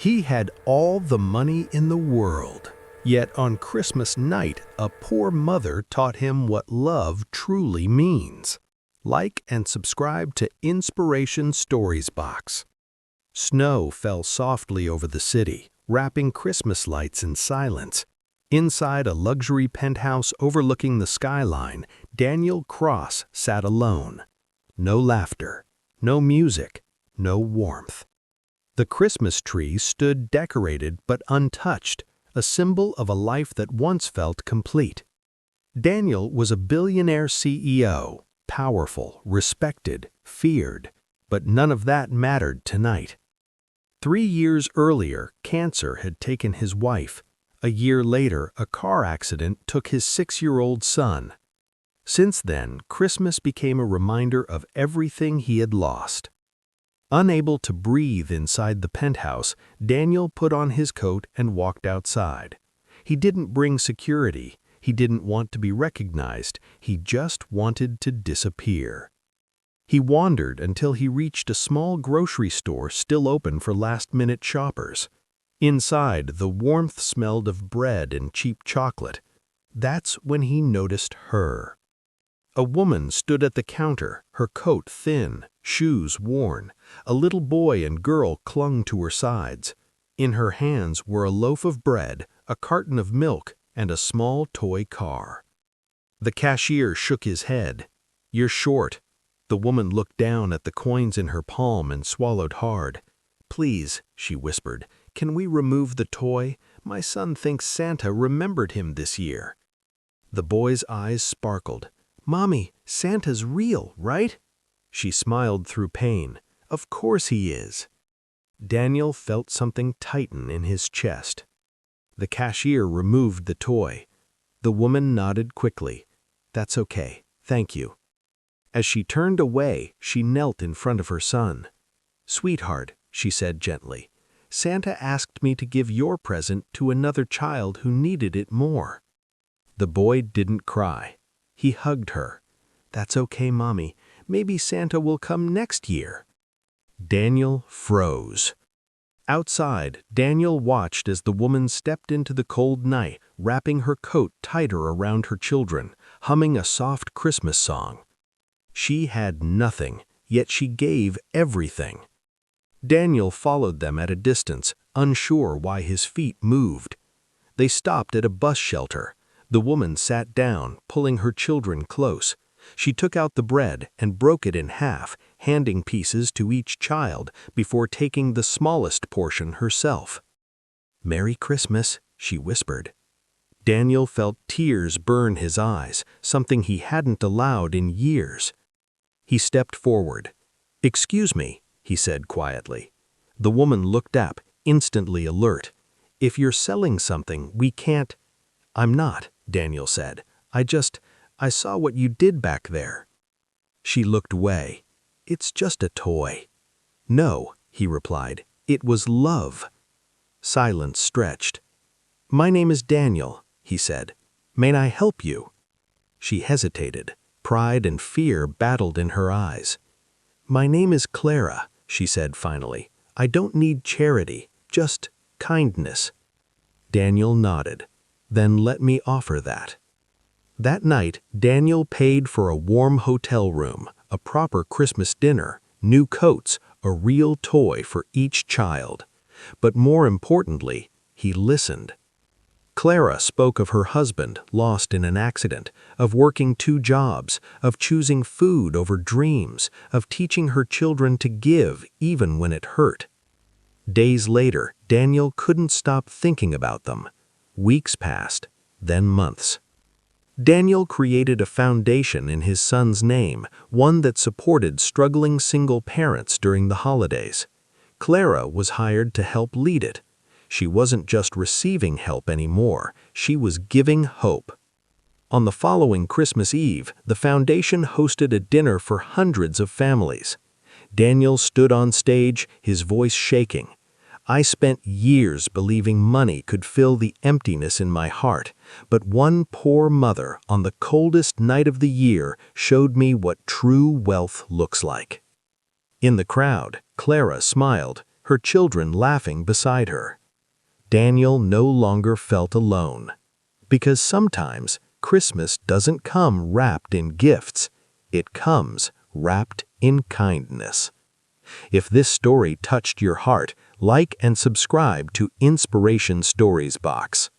He had all the money in the world. Yet on Christmas night, a poor mother taught him what love truly means. Like and subscribe to Inspiration Stories box. Snow fell softly over the city, wrapping Christmas lights in silence. Inside a luxury penthouse overlooking the skyline, Daniel Cross sat alone. No laughter, no music, no warmth. The Christmas tree stood decorated but untouched, a symbol of a life that once felt complete. Daniel was a billionaire CEO, powerful, respected, feared, but none of that mattered tonight. 3 years earlier, cancer had taken his wife. A year later, a car accident took his 6-year-old son. Since then, Christmas became a reminder of everything he had lost. Unable to breathe inside the penthouse, Daniel put on his coat and walked outside. He didn't bring security. He didn't want to be recognized. He just wanted to disappear. He wandered until he reached a small grocery store still open for last-minute shoppers. Inside, the warmth smelled of bread and cheap chocolate. That's when he noticed her. A woman stood at the counter, her coat thin, shoes worn. A little boy and girl clung to her sides. In her hands were a loaf of bread, a carton of milk, and a small toy car. The cashier shook his head. "You're short." The woman looked down at the coins in her palm and swallowed hard. "Please," she whispered, "can we remove the toy? My son thinks Santa remembered him this year." The boy's eyes sparkled. "Mommy, Santa's real, right?" She smiled through pain. "Of course he is." Daniel felt something tighten in his chest. The cashier removed the toy. The woman nodded quickly. "That's okay, thank you." As she turned away, she knelt in front of her son. "Sweetheart," she said gently, "Santa asked me to give your present to another child who needed it more." The boy didn't cry. He hugged her. "That's okay, Mommy. Maybe Santa will come next year." Daniel froze. Outside, Daniel watched as the woman stepped into the cold night, wrapping her coat tighter around her children, humming a soft Christmas song. She had nothing, yet she gave everything. Daniel followed them at a distance, unsure why his feet moved. They stopped at a bus shelter. The woman sat down, pulling her children close. She took out the bread and broke it in half, handing pieces to each child before taking the smallest portion herself. "Merry Christmas," she whispered. Daniel felt tears burn his eyes, something he hadn't allowed in years. He stepped forward. "Excuse me," he said quietly. The woman looked up, instantly alert. "If you're selling something, we can't—" "I'm not," Daniel said. I saw what you did back there." She looked away. "It's just a toy." "No," he replied. "It was love." Silence stretched. "My name is Daniel," he said. "May I help you?" She hesitated. Pride and fear battled in her eyes. "My name is Clara," she said finally. "I don't need charity, just kindness." Daniel nodded. "Then let me offer that." That night, Daniel paid for a warm hotel room, a proper Christmas dinner, new coats, a real toy for each child. But more importantly, he listened. Clara spoke of her husband lost in an accident, of working 2 jobs, of choosing food over dreams, of teaching her children to give even when it hurt. Days later, Daniel couldn't stop thinking about them. Weeks passed, then months. Daniel created a foundation in his son's name, one that supported struggling single parents during the holidays. Clara was hired to help lead it. She wasn't just receiving help anymore, she was giving hope. On the following Christmas Eve, the foundation hosted a dinner for hundreds of families. Daniel stood on stage, his voice shaking. "I spent years believing money could fill the emptiness in my heart, but one poor mother on the coldest night of the year showed me what true wealth looks like." In the crowd, Clara smiled. her children laughing beside her. Daniel no longer felt alone. Because sometimes Christmas doesn't come wrapped in gifts, it comes wrapped in kindness. If this story touched your heart, like and subscribe to Inspiration Stories Box.